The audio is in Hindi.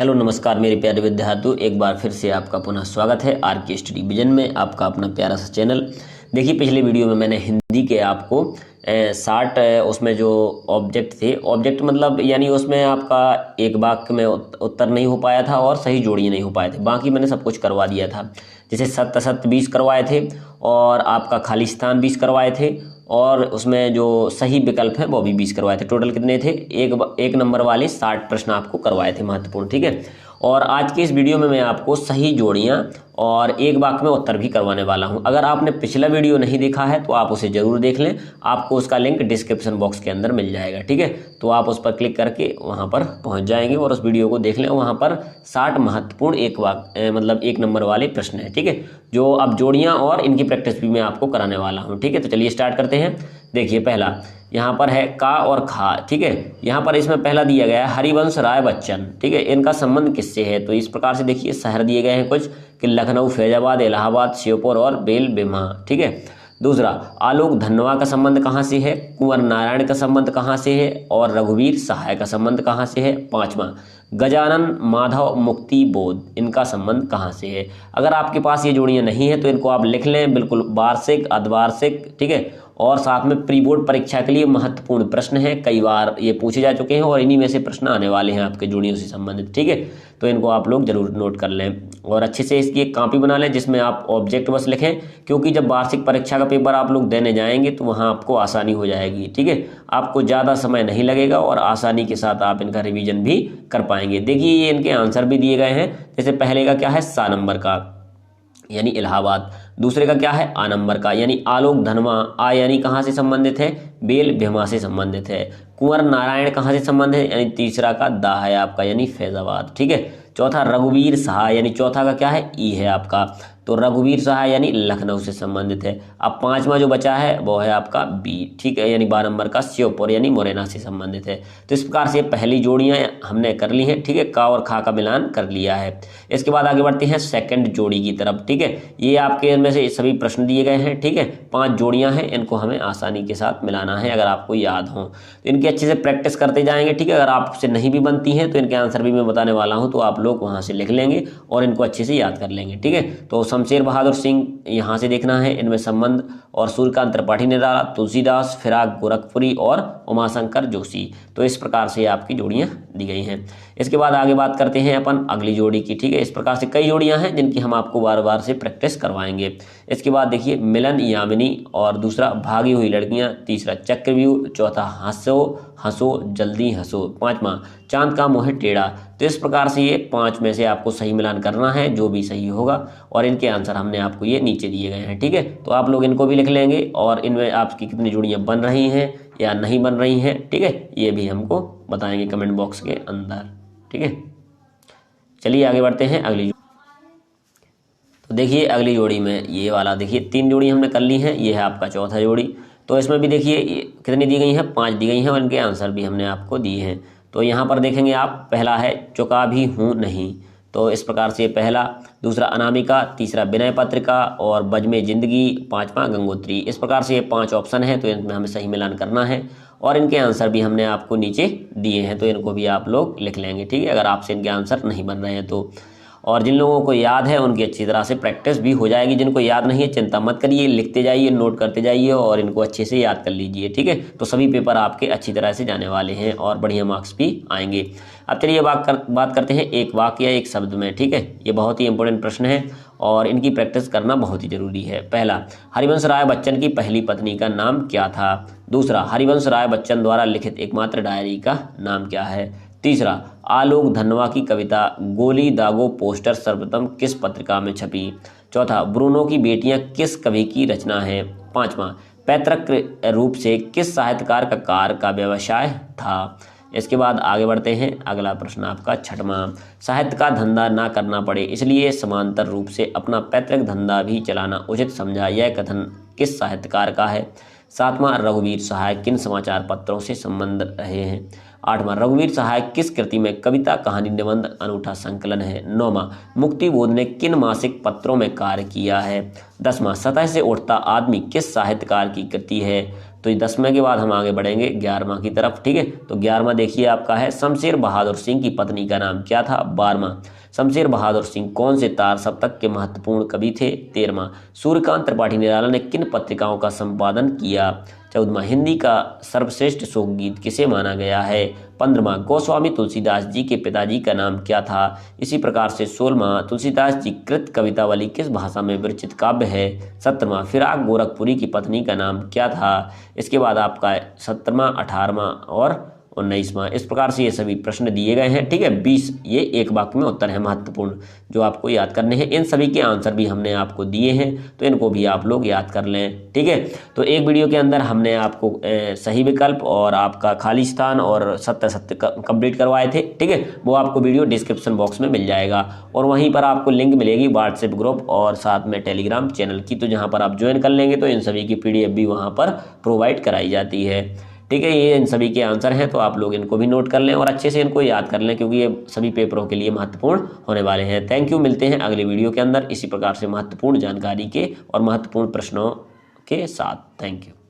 हेलो नमस्कार मेरे प्यारे विद्यार्थियों, एक बार फिर से आपका पुनः स्वागत है आर के स्टडी विजन में, आपका अपना प्यारा सा चैनल। देखिए पिछले वीडियो में मैंने हिंदी के आपको 60 उसमें जो ऑब्जेक्ट थे, ऑब्जेक्ट मतलब यानी उसमें आपका एक वाक्य में उत्तर नहीं हो पाया था और सही जोड़ियाँ नहीं हो पाए थे, बाकी मैंने सब कुछ करवा दिया था। जैसे सत्य असत्य 20 करवाए थे और आपका खाली स्थान 20 करवाए थे और उसमें जो सही विकल्प है वो भी 20 करवाए थे। टोटल कितने थे? एक नंबर वाले 60 प्रश्न आपको करवाए थे महत्वपूर्ण, ठीक है। और आज के इस वीडियो में मैं आपको सही जोड़ियां और एक वाक्य में उत्तर भी करवाने वाला हूं। अगर आपने पिछला वीडियो नहीं देखा है तो आप उसे जरूर देख लें, आपको उसका लिंक डिस्क्रिप्शन बॉक्स के अंदर मिल जाएगा, ठीक है। तो आप उस पर क्लिक करके वहां पर पहुंच जाएंगे और उस वीडियो को देख लें। वहां पर 60 महत्वपूर्ण एक नंबर वाले प्रश्न है, ठीक है, जो अब जोड़ियां और इनकी प्रैक्टिस भी मैं आपको कराने वाला हूँ, ठीक है। तो चलिए स्टार्ट करते हैं। देखिए पहला यहाँ पर है का और खा, ठीक है। यहाँ पर इसमें पहला दिया गया है हरिवंश राय बच्चन, ठीक है। इनका संबंध किससे है? तो इस प्रकार से देखिए शहर दिए गए हैं कुछ कि लखनऊ, फैजाबाद, इलाहाबाद, श्योपुर और बेलबिमा, ठीक है। दूसरा आलोक धनवा का संबंध कहाँ से है? कुंवर नारायण का संबंध कहाँ से है? और रघुवीर सहाय का संबंध कहाँ से है? पांचवा गजानन माधव मुक्ति बोध, इनका संबंध कहाँ से है? अगर आपके पास ये जोड़ियां नहीं है तो इनको आप लिख लें, बिल्कुल वार्षिक अर्धवार्षिक, ठीक है। और साथ में प्री बोर्ड परीक्षा के लिए महत्वपूर्ण प्रश्न है, कई बार ये पूछे जा चुके हैं और इन्हीं में से प्रश्न आने वाले हैं आपके जोड़ियों से संबंधित, ठीक है। तो इनको आप लोग जरूर नोट कर लें और अच्छे से इसकी एक कॉपी बना लें जिसमें आप ऑब्जेक्ट बस लिखें, क्योंकि जब वार्षिक परीक्षा का पेपर आप लोग देने जाएंगे तो वहाँ आपको आसानी हो जाएगी, ठीक है। आपको ज़्यादा समय नहीं लगेगा और आसानी के साथ आप इनका रिवीजन भी कर पाएंगे। देखिए ये इनके आंसर भी दिए गए हैं। जैसे पहले का क्या है? सा नंबर का यानी इलाहाबाद। दूसरे का क्या है? आ नंबर का यानी आलोक धनवा। आ यानी कहाँ से संबंधित है? बेल भेमा से संबंधित है। कुंवर नारायण कहाँ से संबंधित है? यानी तीसरा का दा है आपका यानी फैजाबाद, ठीक है। चौथा रघुवीर सहाय यानी चौथा का क्या है? ई है आपका, तो रघुवीर सहाय यानी लखनऊ से संबंधित है। अब पांचवा जो बचा है वो है आपका बी, ठीक है, यानी 12 नंबर का श्योपुर यानी मुरैना से संबंधित है। तो इस प्रकार से पहली जोड़ियां हमने कर ली हैं, ठीक है, का और खा का मिलान कर लिया है। इसके बाद आगे बढ़ते हैं सेकंड जोड़ी की तरफ, ठीक है। ये आपके इनमें से सभी प्रश्न दिए गए हैं, ठीक है। 5 जोड़ियां हैं, इनको हमें आसानी के साथ मिलाना है अगर आपको याद हो तो इनकी अच्छे से प्रैक्टिस करते जाएंगे, ठीक है। अगर आपसे नहीं भी बनती हैं तो इनके आंसर भी मैं बताने वाला हूँ, तो आप लोग वहाँ से लिख लेंगे और इनको अच्छे से याद कर लेंगे, ठीक है। तो शमशेर बहादुर सिंह यहाँ से देखना है, इनमें संबंध, और सूर्यकांत त्रिपाठी ने डाला, तुलसीदास, फिराक गोरखपुरी और उमाशंकर जोशी। तो इस प्रकार से आपकी जोड़ियाँ दी गई हैं। इसके बाद आगे बात करते हैं अपन अगली जोड़ी की, ठीक है। इस प्रकार से कई जोड़ियाँ हैं जिनकी हम आपको बार बार से प्रैक्टिस करवाएंगे। इसके बाद देखिए मिलन यामिनी, और दूसरा भागी हुई लड़कियाँ, तीसरा चक्रव्यूह, चौथा हंसो हंसो जल्दी हंसो, पांचवा चांद का मुंह टेढ़ा। तो इस प्रकार से ये 5 में से आपको सही मिलान करना है, जो भी सही होगा, और इनके आंसर हमने आपको ये नीचे दिए गए हैं, ठीक है। तो आप लोग इनको भी लिख लेंगे और इनमें आपकी कितनी जोड़ियां बन रही हैं या नहीं बन रही हैं, ठीक है, ये भी हमको बताएंगे कमेंट बॉक्स के अंदर, ठीक है। चलिए आगे बढ़ते हैं अगली। तो देखिए अगली जोड़ी में ये वाला देखिए 3 जोड़ी हमने कर ली हैं, ये है आपका चौथा जोड़ी। तो इसमें भी देखिए कितनी दी गई हैं? 5 दी गई हैं और इनके आंसर भी हमने आपको दिए हैं। तो यहाँ पर देखेंगे आप, पहला है चुका भी हूँ नहीं, तो इस प्रकार से पहला। दूसरा अनामिका, तीसरा विनय पत्रिका और बज में जिंदगी, पांचवा गंगोत्री। इस प्रकार से ये 5 ऑप्शन है, तो इनमें हमें सही मिलान करना है और इनके आंसर भी हमने आपको नीचे दिए हैं, तो इनको भी आप लोग लिख लेंगे, ठीक है, अगर आपसे इनके आंसर नहीं बन रहे हैं तो। और जिन लोगों को याद है उनकी अच्छी तरह से प्रैक्टिस भी हो जाएगी। जिनको याद नहीं है चिंता मत करिए, लिखते जाइए, नोट करते जाइए और इनको अच्छे से याद कर लीजिए, ठीक है। तो सभी पेपर आपके अच्छी तरह से जाने वाले हैं और बढ़िया मार्क्स भी आएंगे। अब चलिए बात करते हैं एक वाक्य या एक शब्द में, ठीक है। ये बहुत ही इंपॉर्टेंट प्रश्न है और इनकी प्रैक्टिस करना बहुत ही जरूरी है। पहला, हरिवंश राय बच्चन की पहली पत्नी का नाम क्या था? दूसरा, हरिवंश राय बच्चन द्वारा लिखित एकमात्र डायरी का नाम क्या है? तीसरा, आलोक धनवा की कविता गोली दागो पोस्टर सर्वप्रथम किस पत्रिका में छपी? चौथा, ब्रूनो की बेटियां किस कवि की रचना है? पांचवा, पैतृक रूप से किस साहित्यकार का कार का व्यवसाय था? इसके बाद आगे बढ़ते हैं। अगला प्रश्न आपका छठवां, साहित्य का धंधा ना करना पड़े इसलिए समांतर रूप से अपना पैतृक धंधा भी चलाना उचित समझा, यह कथन किस साहित्यकार का है? सातवां, रघुवीर सहाय किन समाचार पत्रों से संबंध रहे हैं? आठवां, रघुवीर सहाय किस कृति में कविता कहानी निबंध अनूठा संकलन है? नौवां, मुक्ति बोध ने किन मासिक पत्रों में कार्य किया है? 10वां, सतह से उठता आदमी किस साहित्यकार की कृति है? तो 10वें के बाद हम आगे बढ़ेंगे 11वां की तरफ, ठीक है। तो 11वां देखिए आपका है, शमशेर बहादुर सिंह की पत्नी का नाम क्या था। 12वां, शमशेर बहादुर सिंह कौन से तार सप्तक के महत्वपूर्ण कवि थे। 13वां, सूर्यकांत त्रिपाठी निराला ने किन पत्रिकाओं का संपादन किया। 14वां, हिंदी का सर्वश्रेष्ठ शोकगीत किसे माना गया है। 15वां, गोस्वामी तुलसीदास जी के पिताजी का नाम क्या था। इसी प्रकार से 16वां, तुलसीदास जी कृत कवितावली किस भाषा में विरचित काव्य है। 17वां, फिराक गोरखपुरी की पत्नी का नाम क्या था। इसके बाद आपका 17वां, 18वां और 19वां, इस प्रकार से ये सभी प्रश्न दिए गए हैं, ठीक है। 20 ये एक वाक्य में उत्तर है महत्वपूर्ण जो आपको याद करने हैं। इन सभी के आंसर भी हमने आपको दिए हैं, तो इनको भी आप लोग याद कर लें, ठीक है। तो एक वीडियो के अंदर हमने आपको सही विकल्प और आपका खाली स्थान और सत्य सत्य कंप्लीट करवाए थे, ठीक है। वो आपको वीडियो डिस्क्रिप्शन बॉक्स में मिल जाएगा और वहीं पर आपको लिंक मिलेगी व्हाट्सएप ग्रुप और साथ में टेलीग्राम चैनल की, तो जहाँ पर आप ज्वाइन कर लेंगे तो इन सभी की PDF भी वहाँ पर प्रोवाइड कराई जाती है, ठीक है। ये इन सभी के आंसर हैं, तो आप लोग इनको भी नोट कर लें और अच्छे से इनको याद कर लें, क्योंकि ये सभी पेपरों के लिए महत्वपूर्ण होने वाले हैं। थैंक यू, मिलते हैं अगले वीडियो के अंदर इसी प्रकार से महत्वपूर्ण जानकारी के और महत्वपूर्ण प्रश्नों के साथ। Thank you.